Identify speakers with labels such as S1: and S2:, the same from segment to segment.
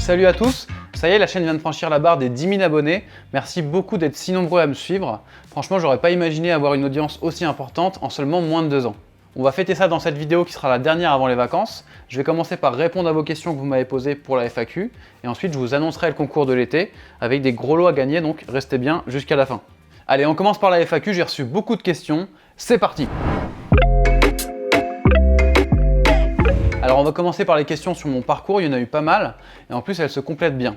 S1: Salut à tous, ça y est, la chaîne vient de franchir la barre des 10 000 abonnés. Merci beaucoup d'être si nombreux à me suivre. Franchement, j'aurais pas imaginé avoir une audience aussi importante en seulement moins de 2 ans. On va fêter ça dans cette vidéo qui sera la dernière avant les vacances. Je vais commencer par répondre à vos questions que vous m'avez posées pour la FAQ et ensuite je vous annoncerai le concours de l'été avec des gros lots à gagner, donc restez bien jusqu'à la fin. Allez, on commence par la FAQ, j'ai reçu beaucoup de questions. C'est parti! Alors on va commencer par les questions sur mon parcours, il y en a eu pas mal, et en plus elles se complètent bien.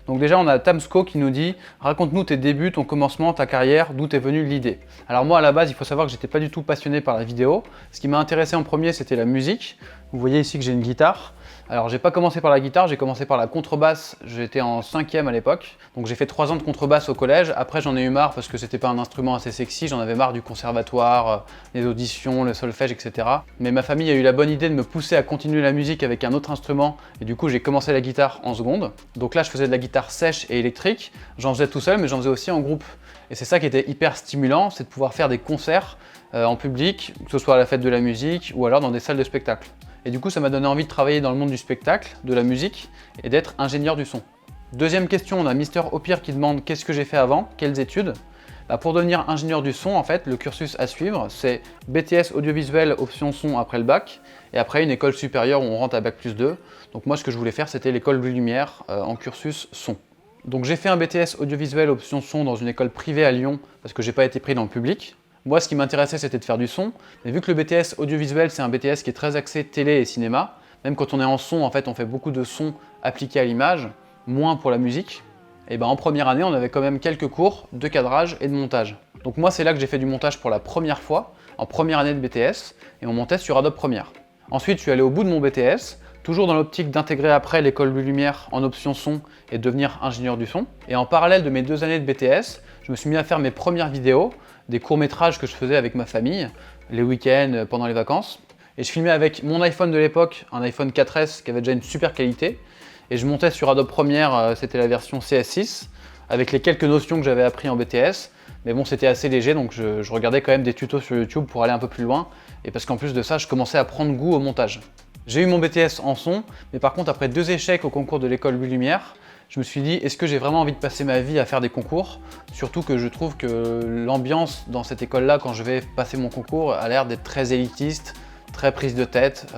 S1: Donc déjà on a Tamsco qui nous dit « Raconte-nous tes débuts, ton commencement, ta carrière, d'où t'est venue l'idée ?» Alors moi à la base il faut savoir que j'étais pas du tout passionné par la vidéo. Ce qui m'a intéressé en premier c'était la musique. Vous voyez ici que j'ai une guitare. Alors j'ai pas commencé par la guitare, j'ai commencé par la contrebasse, j'étais en 5e à l'époque. Donc j'ai fait 3 ans de contrebasse au collège, après j'en ai eu marre parce que c'était pas un instrument assez sexy, j'en avais marre du conservatoire, les auditions, le solfège, etc. Mais ma famille a eu la bonne idée de me pousser à continuer la musique avec un autre instrument et du coup j'ai commencé la guitare en seconde. Donc là je faisais de la guitare sèche et électrique, j'en faisais tout seul mais j'en faisais aussi en groupe. Et c'est ça qui était hyper stimulant, c'est de pouvoir faire des concerts en public, que ce soit à la fête de la musique ou alors dans des salles de spectacle. Et du coup, ça m'a donné envie de travailler dans le monde du spectacle, de la musique et d'être ingénieur du son. Deuxième question, on a Mister Opir qui demande qu'est-ce que j'ai fait avant, quelles études. Pour devenir ingénieur du son, en fait, le cursus à suivre, c'est BTS audiovisuel option son après le bac et après une école supérieure où on rentre à bac+2. Donc moi, ce que je voulais faire, c'était l'école Louis Lumière en cursus son. Donc j'ai fait un BTS audiovisuel option son dans une école privée à Lyon parce que j'ai pas été pris dans le public. Moi, ce qui m'intéressait, c'était de faire du son, mais vu que le BTS audiovisuel, c'est un BTS qui est très axé télé et cinéma, même quand on est en son, en fait, on fait beaucoup de sons appliqués à l'image, moins pour la musique, et ben en première année, on avait quand même quelques cours de cadrage et de montage. Donc moi, c'est là que j'ai fait du montage pour la première fois, en première année de BTS, et on montait sur Adobe Premiere. Ensuite, je suis allé au bout de mon BTS, toujours dans l'optique d'intégrer après l'école Louis Lumière en option son et devenir ingénieur du son. Et en parallèle de mes 2 années de BTS, je me suis mis à faire mes premières vidéos, des courts-métrages que je faisais avec ma famille, les week-ends, pendant les vacances. Et je filmais avec mon iPhone de l'époque, un iPhone 4S qui avait déjà une super qualité. Et je montais sur Adobe Premiere, c'était la version CS6, avec les quelques notions que j'avais appris en BTS. Mais bon, c'était assez léger, donc je regardais quand même des tutos sur YouTube pour aller un peu plus loin. Et parce qu'en plus de ça, je commençais à prendre goût au montage. J'ai eu mon BTS en son, mais par contre, après 2 échecs au concours de l'école Louis Lumière, je me suis dit, est-ce que j'ai vraiment envie de passer ma vie à faire des concours? Surtout que je trouve que l'ambiance dans cette école-là, quand je vais passer mon concours, a l'air d'être très élitiste, très prise de tête.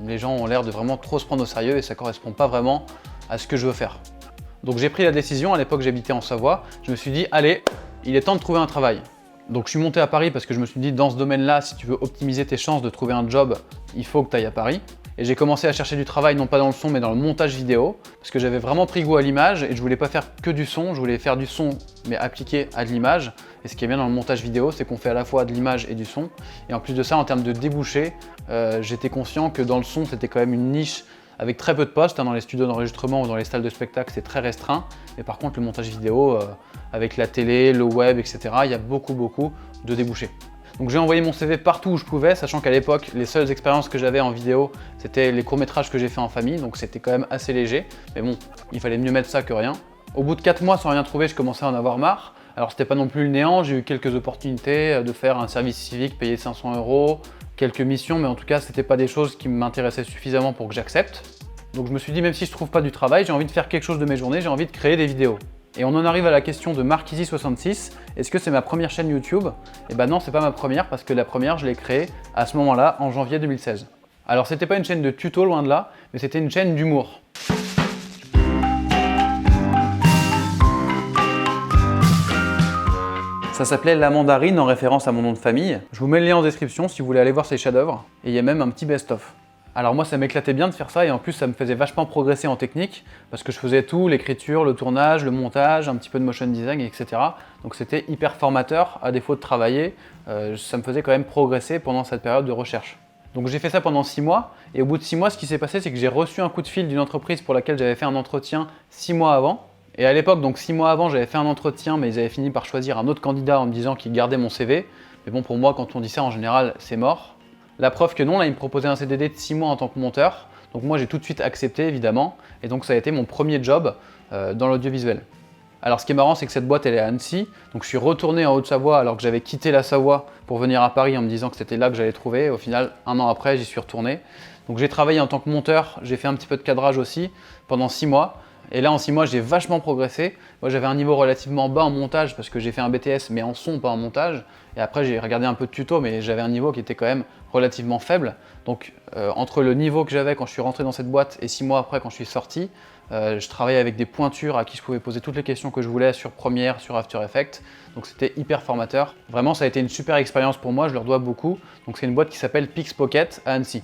S1: Les gens ont l'air de vraiment trop se prendre au sérieux et ça ne correspond pas vraiment à ce que je veux faire. Donc j'ai pris la décision, à l'époque j'habitais en Savoie, je me suis dit, allez, il est temps de trouver un travail. Donc je suis monté à Paris parce que je me suis dit, dans ce domaine-là, si tu veux optimiser tes chances de trouver un job, il faut que tu ailles à Paris. Et j'ai commencé à chercher du travail, non pas dans le son, mais dans le montage vidéo, parce que j'avais vraiment pris goût à l'image et je voulais pas faire que du son, je voulais faire du son, mais appliqué à de l'image. Et ce qui est bien dans le montage vidéo, c'est qu'on fait à la fois de l'image et du son. Et en plus de ça, en termes de débouchés, j'étais conscient que dans le son, c'était quand même une niche avec très peu de postes. Dans les studios d'enregistrement ou dans les salles de spectacle, c'est très restreint. Mais par contre, le montage vidéo, avec la télé, le web, etc., il y a beaucoup de débouchés. Donc j'ai envoyé mon CV partout où je pouvais, sachant qu'à l'époque, les seules expériences que j'avais en vidéo, c'était les courts-métrages que j'ai fait en famille, donc c'était quand même assez léger. Mais bon, il fallait mieux mettre ça que rien. Au bout de 4 mois sans rien trouver, je commençais à en avoir marre. Alors c'était pas non plus le néant, j'ai eu quelques opportunités de faire un service civique payé 500 €, quelques missions, mais en tout cas, c'était pas des choses qui m'intéressaient suffisamment pour que j'accepte. Donc je me suis dit, même si je trouve pas du travail, j'ai envie de faire quelque chose de mes journées, j'ai envie de créer des vidéos. Et on en arrive à la question de Markisy66, est-ce que c'est ma première chaîne YouTube? Eh ben non, c'est pas ma première parce que la première, je l'ai créée à ce moment-là, en janvier 2016. Alors c'était pas une chaîne de tuto, loin de là, mais c'était une chaîne d'humour. Ça s'appelait La Mandarine en référence à mon nom de famille. Je vous mets le lien en description si vous voulez aller voir ces chefs-d'œuvre. Et il y a même un petit best-of. Alors moi ça m'éclatait bien de faire ça et en plus ça me faisait vachement progresser en technique parce que je faisais tout, l'écriture, le tournage, le montage, un petit peu de motion design, etc. Donc c'était hyper formateur, à défaut de travailler, ça me faisait quand même progresser pendant cette période de recherche. Donc j'ai fait ça pendant 6 mois et au bout de 6 mois ce qui s'est passé c'est que j'ai reçu un coup de fil d'une entreprise pour laquelle j'avais fait un entretien 6 mois avant. Et à l'époque, donc 6 mois avant, j'avais fait un entretien mais ils avaient fini par choisir un autre candidat en me disant qu'ils gardaient mon CV. Mais bon pour moi quand on dit ça en général c'est mort. La preuve que non, là, il me proposait un CDD de 6 mois en tant que monteur. Donc moi, j'ai tout de suite accepté, évidemment. Et donc, ça a été mon premier job dans l'audiovisuel. Alors, ce qui est marrant, c'est que cette boîte, elle est à Annecy. Donc, je suis retourné en Haute-Savoie alors que j'avais quitté la Savoie pour venir à Paris en me disant que c'était là que j'allais trouver. Au final, 1 an après, j'y suis retourné. Donc, j'ai travaillé en tant que monteur. J'ai fait un petit peu de cadrage aussi pendant 6 mois. Et là, en 6 mois, j'ai vachement progressé. Moi, j'avais un niveau relativement bas en montage parce que j'ai fait un BTS, mais en son, pas en montage. Et après, j'ai regardé un peu de tutos, mais j'avais un niveau qui était quand même relativement faible. Donc, entre le niveau que j'avais quand je suis rentré dans cette boîte et 6 mois après quand je suis sorti, je travaillais avec des pointures à qui je pouvais poser toutes les questions que je voulais sur Premiere, sur After Effects. Donc, c'était hyper formateur. Vraiment, ça a été une super expérience pour moi, je leur dois beaucoup. Donc, c'est une boîte qui s'appelle Pixpocket à Annecy.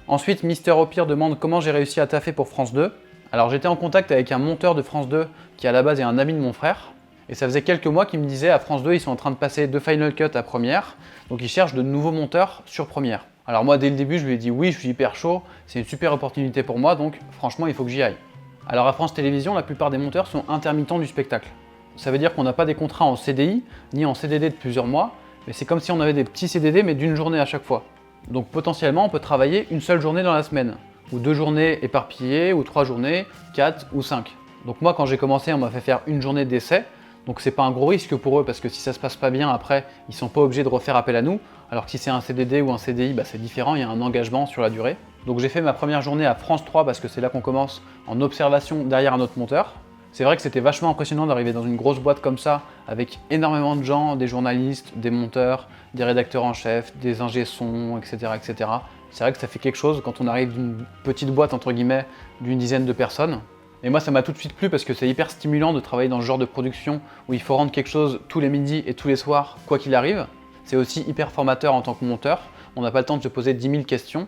S1: Ensuite, Mister Opir demande comment j'ai réussi à taffer pour France 2. Alors j'étais en contact avec un monteur de France 2 qui à la base est un ami de mon frère. Et ça faisait quelques mois qu'il me disait à France 2 ils sont en train de passer de Final Cut à Premiere. Donc ils cherchent de nouveaux monteurs sur Premiere. Alors moi dès le début je lui ai dit oui, je suis hyper chaud, c'est une super opportunité pour moi donc franchement il faut que j'y aille. Alors à France Télévisions la plupart des monteurs sont intermittents du spectacle. Ça veut dire qu'on n'a pas des contrats en CDI ni en CDD de plusieurs mois, mais c'est comme si on avait des petits CDD mais d'une journée à chaque fois. Donc potentiellement on peut travailler une seule journée dans la semaine, ou 2 journées éparpillées, ou 3 journées, 4 ou 5. Donc moi quand j'ai commencé on m'a fait faire une journée d'essai, donc c'est pas un gros risque pour eux parce que si ça se passe pas bien après, ils sont pas obligés de refaire appel à nous, alors que si c'est un CDD ou un CDI, c'est différent, il y a un engagement sur la durée. Donc j'ai fait ma première journée à France 3 parce que c'est là qu'on commence en observation derrière un autre monteur. C'est vrai que c'était vachement impressionnant d'arriver dans une grosse boîte comme ça, avec énormément de gens, des journalistes, des monteurs, des rédacteurs en chef, des ingé son, etc., etc. C'est vrai que ça fait quelque chose quand on arrive d'une petite boîte, entre guillemets, d'une dizaine de personnes. Et moi, ça m'a tout de suite plu parce que c'est hyper stimulant de travailler dans ce genre de production où il faut rendre quelque chose tous les midis et tous les soirs, quoi qu'il arrive. C'est aussi hyper formateur en tant que monteur. On n'a pas le temps de se poser 10 000 questions.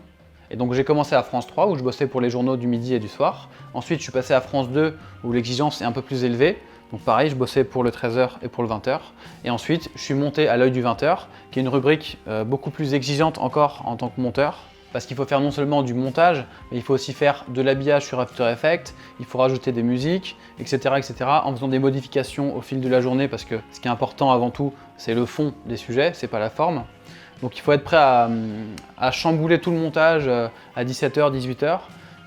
S1: Et donc j'ai commencé à France 3 où je bossais pour les journaux du midi et du soir. Ensuite je suis passé à France 2 où l'exigence est un peu plus élevée. Donc pareil, je bossais pour le 13h et pour le 20h. Et ensuite je suis monté à l'œil du 20h, qui est une rubrique beaucoup plus exigeante encore en tant que monteur. Parce qu'il faut faire non seulement du montage, mais il faut aussi faire de l'habillage sur After Effects, il faut rajouter des musiques, etc., etc. en faisant des modifications au fil de la journée parce que ce qui est important avant tout, c'est le fond des sujets, c'est pas la forme. Donc il faut être prêt à chambouler tout le montage à 17h, 18h.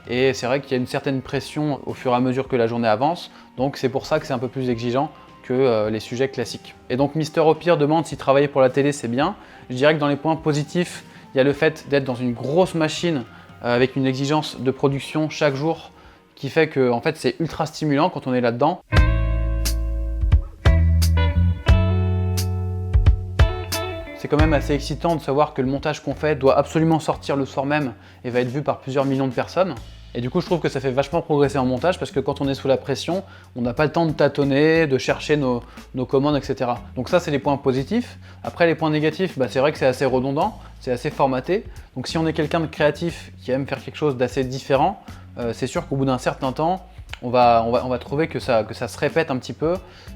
S1: Et c'est vrai qu'il y a une certaine pression au fur et à mesure que la journée avance. Donc c'est pour ça que c'est un peu plus exigeant que les sujets classiques. Et donc Mister Opir demande si travailler pour la télé c'est bien. Je dirais que dans les points positifs, il y a le fait d'être dans une grosse machine avec une exigence de production chaque jour qui fait que en fait, c'est ultra stimulant quand on est là-dedans. C'est quand même assez excitant de savoir que le montage qu'on fait doit absolument sortir le soir même et va être vu par plusieurs millions de personnes. Et du coup, je trouve que ça fait vachement progresser en montage parce que quand on est sous la pression, on n'a pas le temps de tâtonner, de chercher nos commandes, etc. Donc ça, c'est les points positifs. Après, les points négatifs, c'est vrai que c'est assez redondant, c'est assez formaté. Donc si on est quelqu'un de créatif qui aime faire quelque chose d'assez différent, c'est sûr qu'au bout d'un certain temps, on va trouver que ça se répète un petit peu.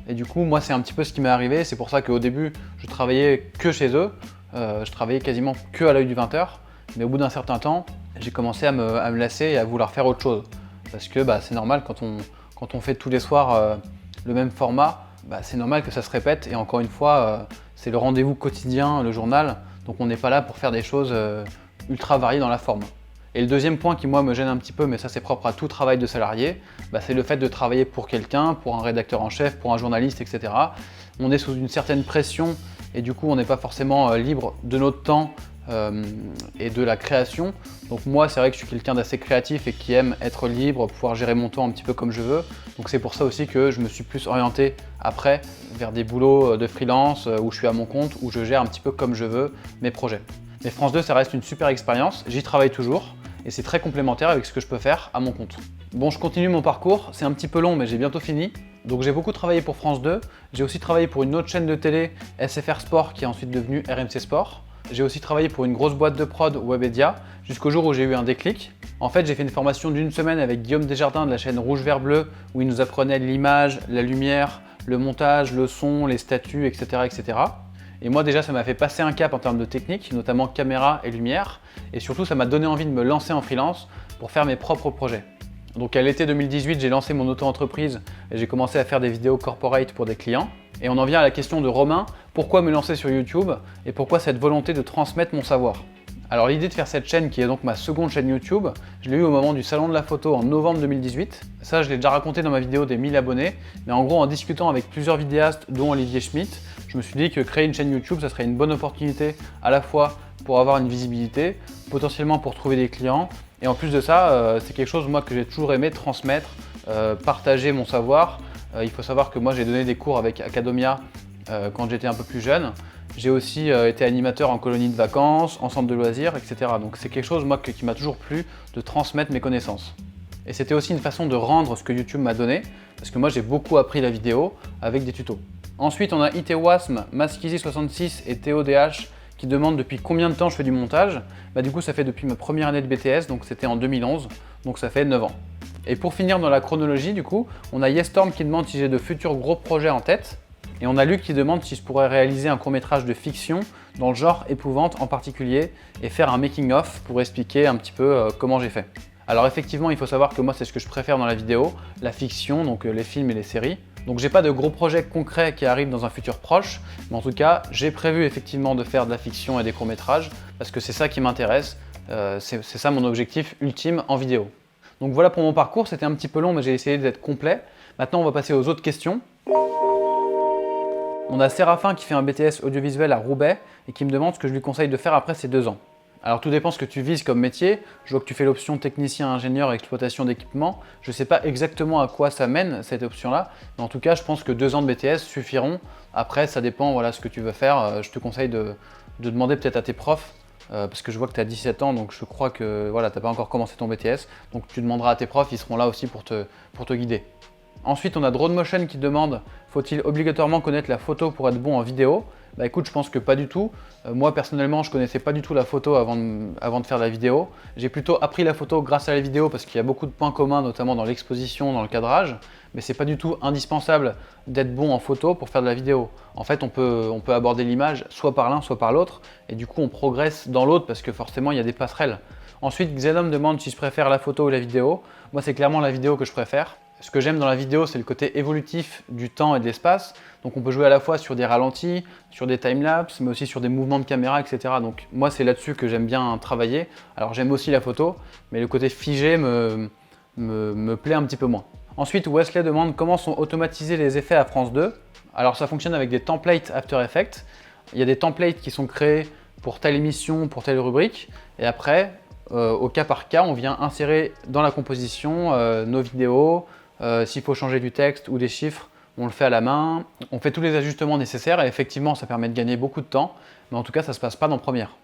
S1: Et du coup, moi, c'est un petit peu ce qui m'est arrivé. C'est pour ça qu'au début, je travaillais que chez eux. Je travaillais quasiment que à l'œil du 20h. Mais au bout d'un certain temps, j'ai commencé à me lasser et à vouloir faire autre chose. Parce que c'est normal, quand on fait tous les soirs le même format, c'est normal que ça se répète. Et encore une fois, c'est le rendez-vous quotidien, le journal. Donc on n'est pas là pour faire des choses ultra variées dans la forme. Et le deuxième point qui moi me gêne un petit peu, mais ça c'est propre à tout travail de salarié, c'est le fait de travailler pour quelqu'un, pour un rédacteur en chef, pour un journaliste, etc. On est sous une certaine pression et du coup on n'est pas forcément libre de notre temps et de la création. Donc moi c'est vrai que je suis quelqu'un d'assez créatif et qui aime être libre, pouvoir gérer mon temps un petit peu comme je veux. Donc c'est pour ça aussi que je me suis plus orienté après vers des boulots de freelance où je suis à mon compte, où je gère un petit peu comme je veux mes projets. Mais France 2 ça reste une super expérience, j'y travaille toujours. Et c'est très complémentaire avec ce que je peux faire à mon compte. Bon, je continue mon parcours, c'est un petit peu long mais j'ai bientôt fini. Donc j'ai beaucoup travaillé pour France 2, j'ai aussi travaillé pour une autre chaîne de télé, SFR Sport, qui est ensuite devenue RMC Sport. J'ai aussi travaillé pour une grosse boîte de prod, Webedia, jusqu'au jour où j'ai eu un déclic. En fait, j'ai fait une formation d'une semaine avec Guillaume Desjardins de la chaîne Rouge Vert Bleu, où il nous apprenait l'image, la lumière, le montage, le son, les statuts, etc., etc. Et moi déjà ça m'a fait passer un cap en termes de technique, notamment caméra et lumière, et surtout ça m'a donné envie de me lancer en freelance pour faire mes propres projets. Donc à l'été 2018 j'ai lancé mon auto-entreprise et j'ai commencé à faire des vidéos corporate pour des clients. Et on en vient à la question de Romain, pourquoi me lancer sur YouTube et pourquoi cette volonté de transmettre mon savoir? Alors l'idée de faire cette chaîne qui est donc ma seconde chaîne YouTube, je l'ai eu au moment du salon de la photo en novembre 2018. Ça je l'ai déjà raconté dans ma vidéo des 1000 abonnés, mais en gros en discutant avec plusieurs vidéastes dont Olivier Schmitt, je me suis dit que créer une chaîne YouTube ça serait une bonne opportunité à la fois pour avoir une visibilité, potentiellement pour trouver des clients, et en plus de ça c'est quelque chose moi que j'ai toujours aimé transmettre, partager mon savoir. Il faut savoir que moi j'ai donné des cours avec Academia quand j'étais un peu plus jeune. J'ai aussi été animateur en colonie de vacances, en centre de loisirs, etc. Donc c'est quelque chose moi, qui m'a toujours plu, de transmettre mes connaissances. Et c'était aussi une façon de rendre ce que YouTube m'a donné, parce que moi j'ai beaucoup appris la vidéo avec des tutos. Ensuite on a ITWasm, Maskizy66 et TODH qui demandent depuis combien de temps je fais du montage. Du coup ça fait depuis ma première année de BTS, donc c'était en 2011, donc ça fait 9 ans. Et pour finir dans la chronologie du coup, on a Yestorm qui demande si j'ai de futurs gros projets en tête. Et on a Luc qui demande si je pourrais réaliser un court-métrage de fiction dans le genre épouvante en particulier et faire un making-of pour expliquer un petit peu comment j'ai fait. Alors effectivement, il faut savoir que moi c'est ce que je préfère dans la vidéo, la fiction, donc les films et les séries. Donc j'ai pas de gros projets concrets qui arrivent dans un futur proche, mais en tout cas j'ai prévu effectivement de faire de la fiction et des courts-métrages parce que c'est ça qui m'intéresse, c'est ça mon objectif ultime en vidéo. Donc voilà pour mon parcours, c'était un petit peu long mais j'ai essayé d'être complet. Maintenant on va passer aux autres questions. On a Séraphin qui fait un BTS audiovisuel à Roubaix et qui me demande ce que je lui conseille de faire après ces 2 ans. Alors tout dépend ce que tu vises comme métier. Je vois que tu fais l'option technicien, ingénieur, exploitation d'équipement. Je ne sais pas exactement à quoi ça mène cette option-là, mais en tout cas je pense que 2 ans de BTS suffiront. Après ça dépend voilà, ce que tu veux faire. Je te conseille de demander peut-être à tes profs, parce que je vois que tu as 17 ans, donc je crois que voilà, tu n'as pas encore commencé ton BTS. Donc tu demanderas à tes profs, ils seront là aussi pour te guider. Ensuite, on a DroneMotion qui demande « Faut-il obligatoirement connaître la photo pour être bon en vidéo ?» Écoute, je pense que pas du tout. Moi, personnellement, je connaissais pas du tout la photo avant de faire de la vidéo. J'ai plutôt appris la photo grâce à la vidéo parce qu'il y a beaucoup de points communs, notamment dans l'exposition, dans le cadrage. Mais c'est pas du tout indispensable d'être bon en photo pour faire de la vidéo. En fait, on peut aborder l'image soit par l'un, soit par l'autre. Et du coup, on progresse dans l'autre parce que forcément, il y a des passerelles. Ensuite, Xenom demande si je préfère la photo ou la vidéo. Moi, c'est clairement la vidéo que je préfère. Ce que j'aime dans la vidéo, c'est le côté évolutif du temps et de l'espace. Donc on peut jouer à la fois sur des ralentis, sur des timelapses, mais aussi sur des mouvements de caméra, etc. Donc moi, c'est là-dessus que j'aime bien travailler. Alors j'aime aussi la photo, mais le côté figé me plaît un petit peu moins. Ensuite, Wesley demande comment sont automatisés les effets à France 2. Alors ça fonctionne avec des templates After Effects. Il y a des templates qui sont créés pour telle émission, pour telle rubrique. Et après, au cas par cas, on vient insérer dans la composition nos vidéos. S'il faut changer du texte ou des chiffres, on le fait à la main. On fait tous les ajustements nécessaires et effectivement, ça permet de gagner beaucoup de temps. Mais en tout cas, ça ne se passe pas dans Premiere.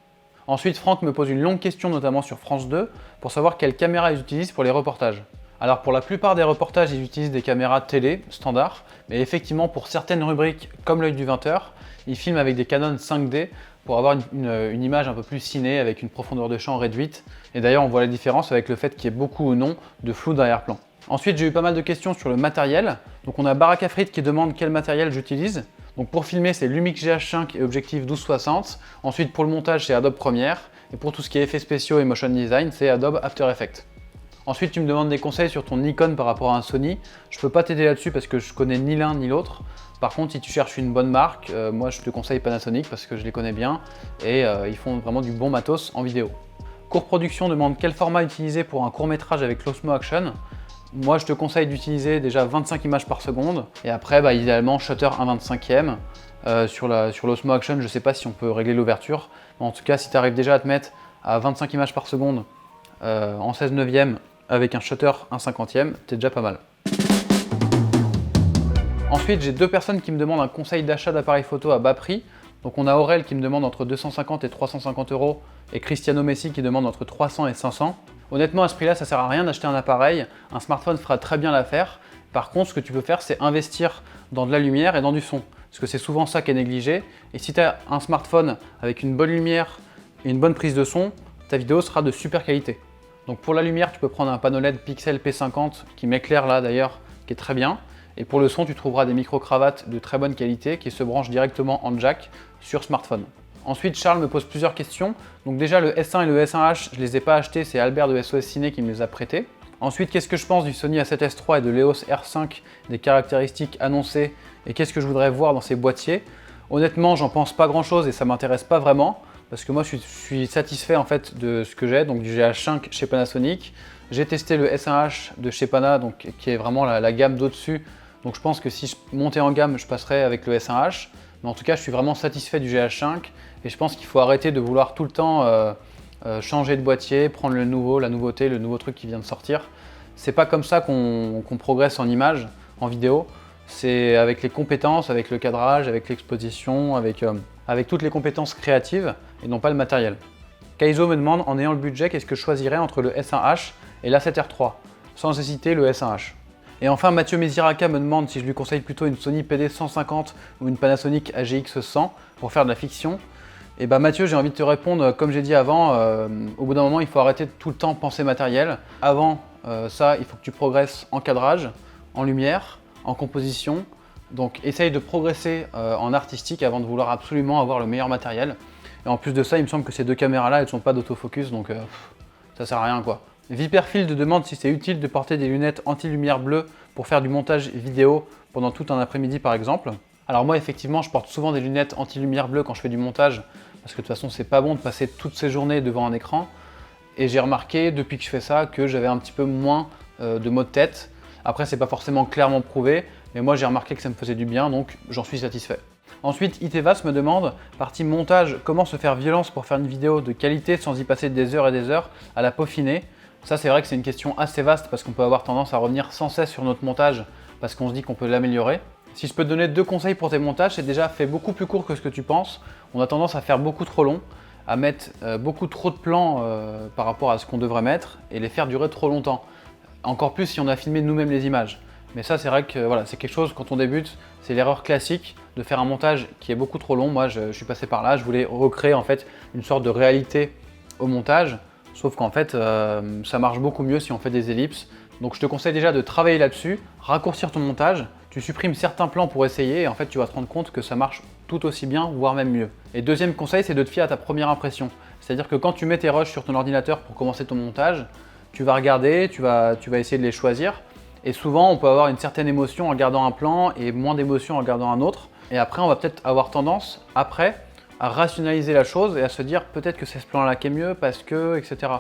S1: Ensuite, Franck me pose une longue question, notamment sur France 2, pour savoir quelle caméra ils utilisent pour les reportages. Alors pour la plupart des reportages, ils utilisent des caméras télé standard. Mais effectivement, pour certaines rubriques, comme l'œil du 20h, ils filment avec des Canon 5D pour avoir une image un peu plus ciné avec une profondeur de champ réduite. Et d'ailleurs, on voit la différence avec le fait qu'il y ait beaucoup ou non de flou d'arrière-plan. Ensuite, j'ai eu pas mal de questions sur le matériel. Donc on a Barakafrit qui demande quel matériel j'utilise. Donc pour filmer, c'est Lumix GH5 et objectif 1260. Ensuite, pour le montage, c'est Adobe Premiere. Et pour tout ce qui est effets spéciaux et motion design, c'est Adobe After Effects. Ensuite, tu me demandes des conseils sur ton Nikon par rapport à un Sony. Je peux pas t'aider là-dessus parce que je connais ni l'un ni l'autre. Par contre, si tu cherches une bonne marque, moi je te conseille Panasonic parce que je les connais bien et ils font vraiment du bon matos en vidéo. Court Production demande quel format utiliser pour un court métrage avec l'Osmo Action. Moi, je te conseille d'utiliser déjà 25 images par seconde et après, idéalement, shutter 1/25e. Sur l'Osmo Action, je ne sais pas si on peut régler l'ouverture. En tout cas, si tu arrives déjà à te mettre à 25 images par seconde en 16/9e avec un shutter 1/50e, t'es déjà pas mal. Ensuite, j'ai 2 personnes qui me demandent un conseil d'achat d'appareil photo à bas prix. Donc on a Aurel qui me demande entre 250 et 350 € et Cristiano Messi qui demande entre 300 et 500. Honnêtement, à ce prix-là, ça sert à rien d'acheter un appareil. Un smartphone fera très bien l'affaire. Par contre, ce que tu peux faire, c'est investir dans de la lumière et dans du son. Parce que c'est souvent ça qui est négligé. Et si tu as un smartphone avec une bonne lumière et une bonne prise de son, ta vidéo sera de super qualité. Donc pour la lumière, tu peux prendre un panneau LED Pixel P50 qui m'éclaire là d'ailleurs, qui est très bien. Et pour le son, tu trouveras des micro-cravates de très bonne qualité qui se branchent directement en jack sur smartphone. Ensuite, Charles me pose plusieurs questions. Donc déjà, le S1 et le S1H, je ne les ai pas achetés, c'est Albert de SOS Ciné qui me les a prêtés. Ensuite, qu'est-ce que je pense du Sony A7S III et de l'EOS R5, des caractéristiques annoncées et qu'est-ce que je voudrais voir dans ces boîtiers? Honnêtement, j'en pense pas grand-chose et ça m'intéresse pas vraiment parce que moi, je suis satisfait en fait de ce que j'ai, donc du GH5 chez Panasonic. J'ai testé le S1H de chez Pana, donc, qui est vraiment la gamme d'au-dessus. Donc je pense que si je montais en gamme, je passerais avec le S1H. Mais en tout cas, je suis vraiment satisfait du GH5 et je pense qu'il faut arrêter de vouloir tout le temps changer de boîtier, prendre le nouveau, la nouveauté, le nouveau truc qui vient de sortir. c'est pas comme ça qu'on progresse en image, en vidéo. C'est avec les compétences, avec le cadrage, avec l'exposition, avec toutes les compétences créatives et non pas le matériel. Kaizo me demande, en ayant le budget, qu'est-ce que je choisirais entre le S1H et l'A7R3, sans hésiter le S1H. Et enfin, Mathieu Mesiraka me demande si je lui conseille plutôt une Sony PD150 ou une Panasonic AGX 100 pour faire de la fiction. Et bah Mathieu, j'ai envie de te répondre, comme j'ai dit avant, au bout d'un moment, il faut arrêter de tout le temps penser matériel. Avant ça, il faut que tu progresses en cadrage, en lumière, en composition. Donc essaye de progresser en artistique avant de vouloir absolument avoir le meilleur matériel. Et en plus de ça, il me semble que ces deux caméras-là, elles ne sont pas d'autofocus, donc ça sert à rien quoi. Viperfield demande si c'est utile de porter des lunettes anti-lumière bleue pour faire du montage vidéo pendant tout un après-midi par exemple. Alors moi effectivement, je porte souvent des lunettes anti-lumière bleue quand je fais du montage, parce que de toute façon c'est pas bon de passer toutes ces journées devant un écran. Et j'ai remarqué depuis que je fais ça que j'avais un petit peu moins de maux de tête. Après c'est pas forcément clairement prouvé, mais moi j'ai remarqué que ça me faisait du bien, donc j'en suis satisfait. Ensuite, Itevas me demande, partie montage, comment se faire violence pour faire une vidéo de qualité sans y passer des heures et des heures à la peaufiner. Ça c'est vrai que c'est une question assez vaste parce qu'on peut avoir tendance à revenir sans cesse sur notre montage parce qu'on se dit qu'on peut l'améliorer. Si je peux te donner 2 conseils pour tes montages, c'est déjà fais beaucoup plus court que ce que tu penses. On a tendance à faire beaucoup trop long, à mettre beaucoup trop de plans par rapport à ce qu'on devrait mettre et les faire durer trop longtemps. Encore plus si on a filmé nous-mêmes les images. Mais ça c'est vrai que voilà, c'est quelque chose quand on débute, c'est l'erreur classique de faire un montage qui est beaucoup trop long. Moi je suis passé par là, je voulais recréer en fait une sorte de réalité au montage, sauf qu'en fait ça marche beaucoup mieux si on fait des ellipses. Donc je te conseille déjà de travailler là-dessus, raccourcir ton montage, tu supprimes certains plans pour essayer et en fait tu vas te rendre compte que ça marche tout aussi bien, voire même mieux. Et deuxième conseil, c'est de te fier à ta première impression. C'est-à-dire que quand tu mets tes rushs sur ton ordinateur pour commencer ton montage, tu vas regarder, tu vas essayer de les choisir. Et souvent, on peut avoir une certaine émotion en regardant un plan et moins d'émotion en regardant un autre. Et après, on va peut-être avoir tendance, après, à rationaliser la chose et à se dire peut-être que c'est ce plan-là qui est mieux parce que, etc.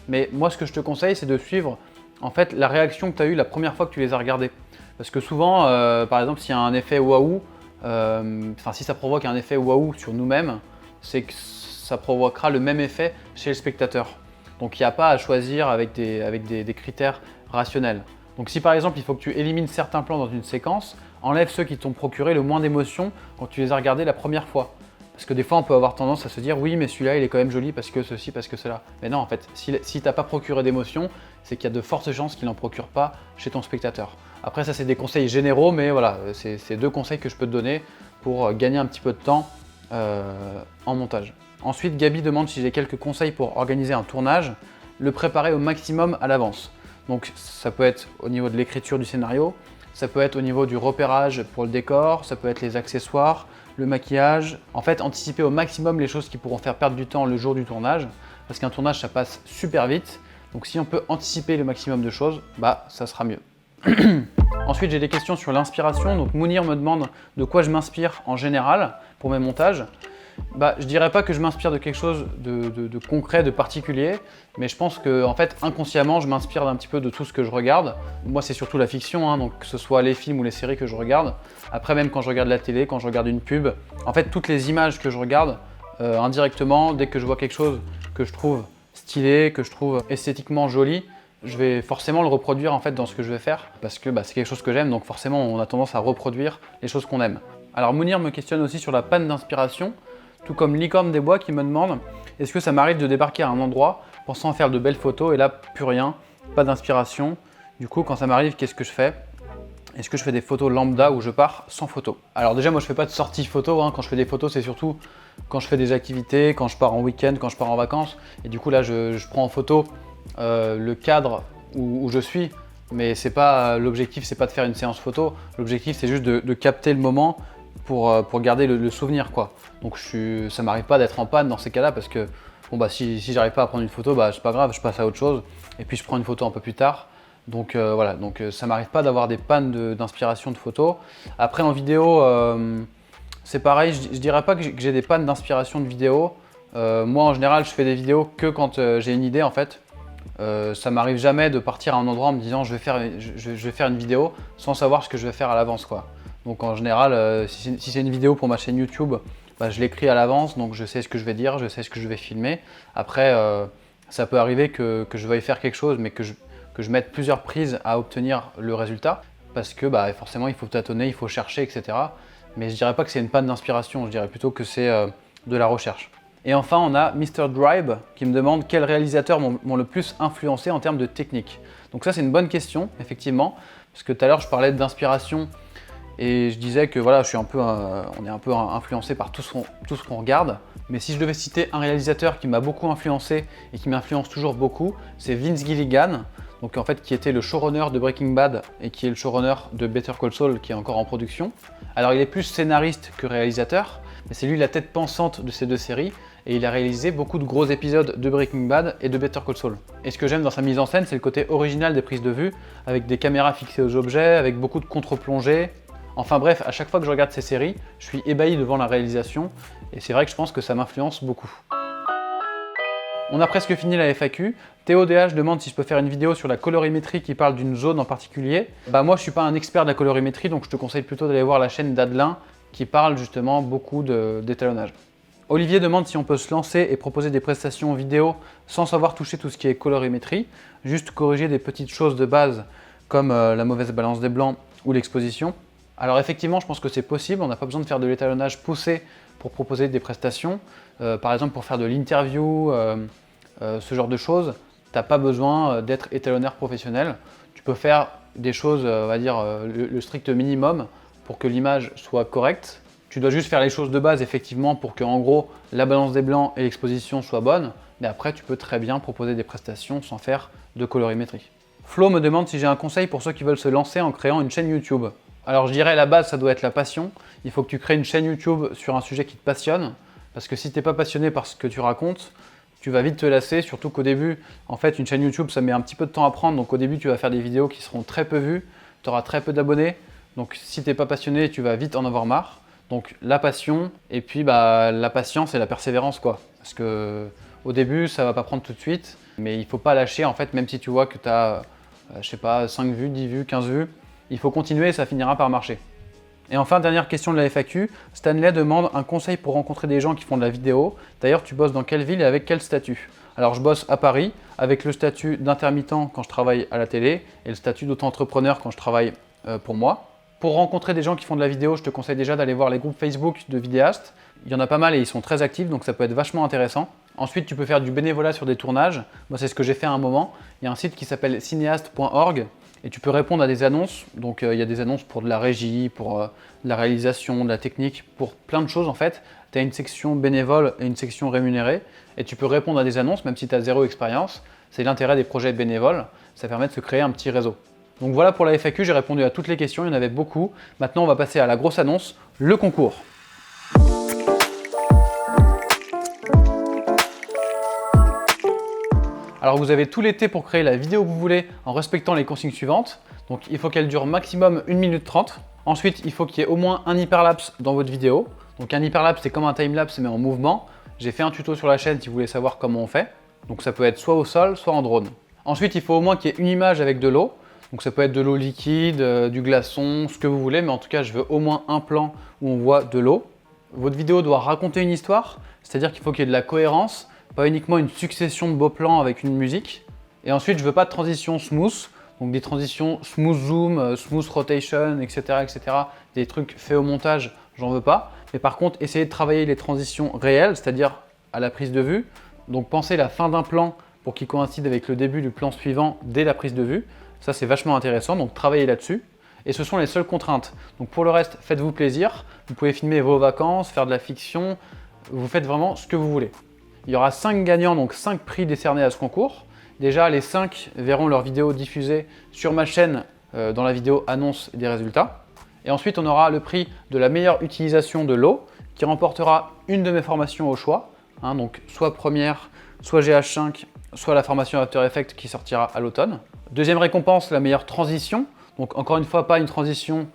S1: Mais moi, ce que je te conseille, c'est de suivre en fait la réaction que tu as eue la première fois que tu les as regardés. Parce que souvent, par exemple, s'il y a un effet waouh, si ça provoque un effet waouh sur nous-mêmes, c'est que ça provoquera le même effet chez le spectateur. Donc il n'y a pas à choisir avec des critères rationnels. Donc si par exemple il faut que tu élimines certains plans dans une séquence, enlève ceux qui t'ont procuré le moins d'émotion quand tu les as regardés la première fois. Parce que des fois on peut avoir tendance à se dire oui mais celui-là il est quand même joli parce que ceci, parce que cela. Mais non en fait, si t'as pas procuré d'émotion, c'est qu'il y a de fortes chances qu'il n'en procure pas chez ton spectateur. Après ça c'est des conseils généraux, mais voilà, c'est 2 conseils que je peux te donner pour gagner un petit peu de temps en montage. Ensuite Gabi demande si j'ai quelques conseils pour organiser un tournage, le préparer au maximum à l'avance. Donc ça peut être au niveau de l'écriture du scénario, ça peut être au niveau du repérage pour le décor, ça peut être les accessoires, le maquillage. En fait, anticiper au maximum les choses qui pourront faire perdre du temps le jour du tournage, parce qu'un tournage ça passe super vite. Donc si on peut anticiper le maximum de choses, bah ça sera mieux. Ensuite, j'ai des questions sur l'inspiration. Donc Mounir me demande de quoi je m'inspire en général pour mes montages. Bah, je dirais pas que je m'inspire de quelque chose de concret, de particulier, mais je pense que en fait, inconsciemment, je m'inspire d'un petit peu de tout ce que je regarde. Moi, c'est surtout la fiction, hein, donc que ce soit les films ou les séries que je regarde. Après, même quand je regarde la télé, quand je regarde une pub, en fait, toutes les images que je regarde, indirectement, dès que je vois quelque chose que je trouve stylé, que je trouve esthétiquement joli, je vais forcément le reproduire en fait dans ce que je vais faire, parce que c'est quelque chose que j'aime, donc forcément, on a tendance à reproduire les choses qu'on aime. Alors Mounir me questionne aussi sur la panne d'inspiration. Tout comme Licorne des Bois qui me demande est-ce que ça m'arrive de débarquer à un endroit pensant faire de belles photos et là plus rien, pas d'inspiration. Du coup quand ça m'arrive, qu'est-ce que je fais? Est-ce que je fais des photos lambda ou je pars sans photo? Alors déjà moi je fais pas de sortie photo, hein. Quand je fais des photos c'est surtout quand je fais des activités, quand je pars en week-end, quand je pars en vacances. Et du coup là je prends en photo le cadre où je suis. Mais c'est pas l'objectif, c'est pas de faire une séance photo. L'objectif c'est juste de capter le moment pour garder le souvenir quoi. Donc ça m'arrive pas d'être en panne dans ces cas-là parce que bon si j'arrive pas à prendre une photo, c'est pas grave, je passe à autre chose et puis je prends une photo un peu plus tard. Donc voilà, donc ça m'arrive pas d'avoir des pannes d'inspiration de photos. Après en vidéo, c'est pareil, je dirais pas que j'ai des pannes d'inspiration de vidéo. Moi en général, je fais des vidéos que quand j'ai une idée en fait. Ça m'arrive jamais de partir à un endroit en me disant je vais faire une vidéo sans savoir ce que je vais faire à l'avance quoi. Donc en général, si c'est une vidéo pour ma chaîne YouTube, je l'écris à l'avance, donc je sais ce que je vais dire, je sais ce que je vais filmer. Après, ça peut arriver que je veuille faire quelque chose, mais que que je mette plusieurs prises à obtenir le résultat, parce que forcément il faut tâtonner, il faut chercher, etc. Mais je dirais pas que c'est une panne d'inspiration, je dirais plutôt que c'est de la recherche. Et enfin, on a Mr. Dribe qui me demande quels réalisateurs m'ont le plus influencé en termes de technique. Donc ça, c'est une bonne question, effectivement, parce que tout à l'heure, je parlais d'inspiration et je disais que voilà, on est un peu influencé par tout ce qu'on regarde. Mais si je devais citer un réalisateur qui m'a beaucoup influencé et qui m'influence toujours beaucoup, c'est Vince Gilligan, donc en fait qui était le showrunner de Breaking Bad et qui est le showrunner de Better Call Saul qui est encore en production. Alors il est plus scénariste que réalisateur, mais c'est lui la tête pensante de ces deux séries et il a réalisé beaucoup de gros épisodes de Breaking Bad et de Better Call Saul. Et ce que j'aime dans sa mise en scène, c'est le côté original des prises de vue, avec des caméras fixées aux objets, avec beaucoup de contre-plongées. Enfin bref, à chaque fois que je regarde ces séries, je suis ébahi devant la réalisation et c'est vrai que je pense que ça m'influence beaucoup. On a presque fini la FAQ. TODH demande si je peux faire une vidéo sur la colorimétrie qui parle d'une zone en particulier. Moi je suis pas un expert de la colorimétrie, donc je te conseille plutôt d'aller voir la chaîne d'Adelin qui parle justement beaucoup d'étalonnage. Olivier demande si on peut se lancer et proposer des prestations vidéo sans savoir toucher tout ce qui est colorimétrie, juste corriger des petites choses de base comme la mauvaise balance des blancs ou l'exposition. Alors effectivement, je pense que c'est possible, on n'a pas besoin de faire de l'étalonnage poussé pour proposer des prestations. Par exemple, pour faire de l'interview, ce genre de choses, tu n'as pas besoin d'être étalonneur professionnel. Tu peux faire des choses, on va dire, le strict minimum pour que l'image soit correcte. Tu dois juste faire les choses de base, effectivement, pour que, en gros, la balance des blancs et l'exposition soient bonnes. Mais après, tu peux très bien proposer des prestations sans faire de colorimétrie. Flo me demande si j'ai un conseil pour ceux qui veulent se lancer en créant une chaîne YouTube. Alors je dirais à la base, ça doit être la passion. Il faut que tu crées une chaîne YouTube sur un sujet qui te passionne. Parce que si tu n'es pas passionné par ce que tu racontes, tu vas vite te lasser, surtout qu'au début, en fait, une chaîne YouTube, ça met un petit peu de temps à prendre. Donc au début, tu vas faire des vidéos qui seront très peu vues, tu auras très peu d'abonnés. Donc si tu n'es pas passionné, tu vas vite en avoir marre. Donc la passion et puis la patience et la persévérance quoi. Parce que au début, ça va pas prendre tout de suite, mais il faut pas lâcher en fait, même si tu vois que tu as, je sais pas, 5 vues, 10 vues, 15 vues, il faut continuer et ça finira par marcher. Et enfin, dernière question de la FAQ, Stanley demande un conseil pour rencontrer des gens qui font de la vidéo. D'ailleurs, tu bosses dans quelle ville et avec quel statut? Alors je bosse à Paris avec le statut d'intermittent quand je travaille à la télé et le statut d'auto-entrepreneur quand je travaille pour moi. Pour rencontrer des gens qui font de la vidéo, je te conseille déjà d'aller voir les groupes Facebook de vidéastes. Il y en a pas mal et ils sont très actifs, donc ça peut être vachement intéressant. Ensuite, tu peux faire du bénévolat sur des tournages. Moi, c'est ce que j'ai fait à un moment. Il y a un site qui s'appelle cinéaste.org et tu peux répondre à des annonces. Donc, il y a des annonces pour de la régie, pour de la réalisation, de la technique, pour plein de choses en fait. Tu as une section bénévole et une section rémunérée et tu peux répondre à des annonces même si tu as zéro expérience. C'est l'intérêt des projets bénévoles. Ça permet de se créer un petit réseau. Donc voilà pour la FAQ, j'ai répondu à toutes les questions, il y en avait beaucoup. Maintenant, on va passer à la grosse annonce, le concours. Alors vous avez tout l'été pour créer la vidéo que vous voulez en respectant les consignes suivantes. Donc il faut qu'elle dure maximum 1 minute 30. Ensuite, il faut qu'il y ait au moins un hyperlapse dans votre vidéo. Donc un hyperlapse, c'est comme un timelapse mais en mouvement. J'ai fait un tuto sur la chaîne si vous voulez savoir comment on fait. Donc ça peut être soit au sol, soit en drone. Ensuite, il faut au moins qu'il y ait une image avec de l'eau. Donc ça peut être de l'eau liquide, du glaçon, ce que vous voulez, mais en tout cas, je veux au moins un plan où on voit de l'eau. Votre vidéo doit raconter une histoire, c'est-à-dire qu'il faut qu'il y ait de la cohérence, pas uniquement une succession de beaux plans avec une musique. Et ensuite, je veux pas de transition smooth, donc des transitions smooth zoom, smooth rotation, etc., etc. Des trucs faits au montage, j'en veux pas. Mais par contre, essayez de travailler les transitions réelles, c'est-à-dire à la prise de vue. Donc pensez la fin d'un plan pour qu'il coïncide avec le début du plan suivant dès la prise de vue. Ça, c'est vachement intéressant, donc travaillez là-dessus. Et ce sont les seules contraintes. Donc pour le reste, faites-vous plaisir. Vous pouvez filmer vos vacances, faire de la fiction. Vous faites vraiment ce que vous voulez. Il y aura 5 gagnants, donc 5 prix décernés à ce concours. Déjà, les 5 verront leur vidéo diffusée sur ma chaîne dans la vidéo annonce des résultats. Et ensuite, on aura le prix de la meilleure utilisation de l'eau qui remportera une de mes formations au choix. Donc soit première, soit GH5, soit la formation After Effects qui sortira à l'automne. Deuxième récompense, la meilleure transition. Donc encore une fois, pas une transition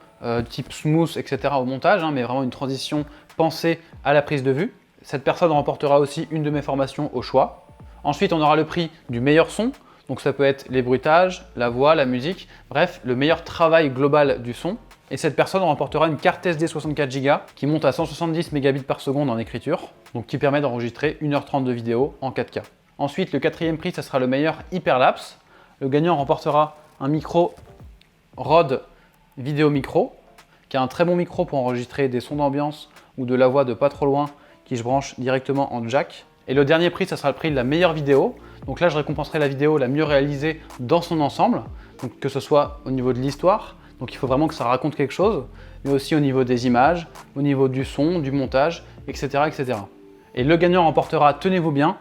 S1: type smooth, etc. au montage, mais vraiment une transition pensée à la prise de vue. Cette personne remportera aussi une de mes formations au choix. Ensuite, on aura le prix du meilleur son. Donc ça peut être les bruitages, la voix, la musique, bref, le meilleur travail global du son. Et cette personne remportera une carte SD 64 Go qui monte à 170 Mbps par seconde en écriture, donc qui permet d'enregistrer 1h30 de vidéo en 4K. Ensuite, le quatrième prix, ça sera le meilleur hyperlapse. Le gagnant remportera un micro Rode Vidéo Micro, qui a un très bon micro pour enregistrer des sons d'ambiance ou de la voix de pas trop loin qui je branche directement en jack. Et le dernier prix, ça sera le prix de la meilleure vidéo. Donc là, je récompenserai la vidéo la mieux réalisée dans son ensemble, donc que ce soit au niveau de l'histoire, donc il faut vraiment que ça raconte quelque chose, mais aussi au niveau des images, au niveau du son, du montage, etc. etc. Et le gagnant remportera, tenez-vous bien,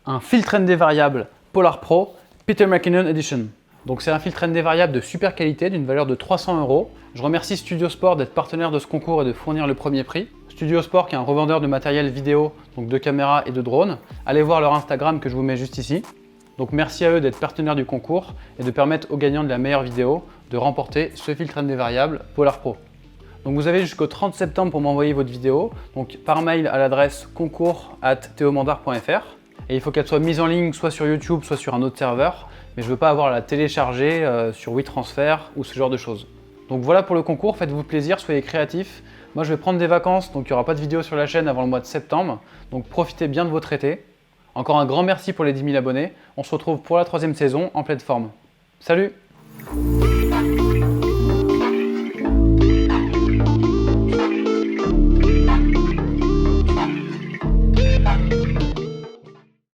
S1: un filtre ND variable Polar Pro Peter McKinnon Edition. Donc c'est un filtre ND variable de super qualité d'une valeur de 300 €. Je remercie Studio Sport d'être partenaire de ce concours et de fournir le premier prix. Studio Sport qui est un revendeur de matériel vidéo, donc de caméras et de drones. Allez voir leur Instagram que je vous mets juste ici. Donc merci à eux d'être partenaires du concours et de permettre aux gagnants de la meilleure vidéo de remporter ce filtre ND variable Polar Pro. Donc vous avez jusqu'au 30 septembre pour m'envoyer votre vidéo, donc par mail à l'adresse concours@theomandar.fr. Et il faut qu'elle soit mise en ligne soit sur YouTube, soit sur un autre serveur, mais je ne veux pas avoir à la télécharger sur WeTransfer ou ce genre de choses. Donc voilà pour le concours, faites-vous plaisir, soyez créatifs. Moi je vais prendre des vacances, donc il n'y aura pas de vidéo sur la chaîne avant le mois de septembre, donc profitez bien de votre été. Encore un grand merci pour les 10 000 abonnés, on se retrouve pour la 3e saison en pleine forme. Salut!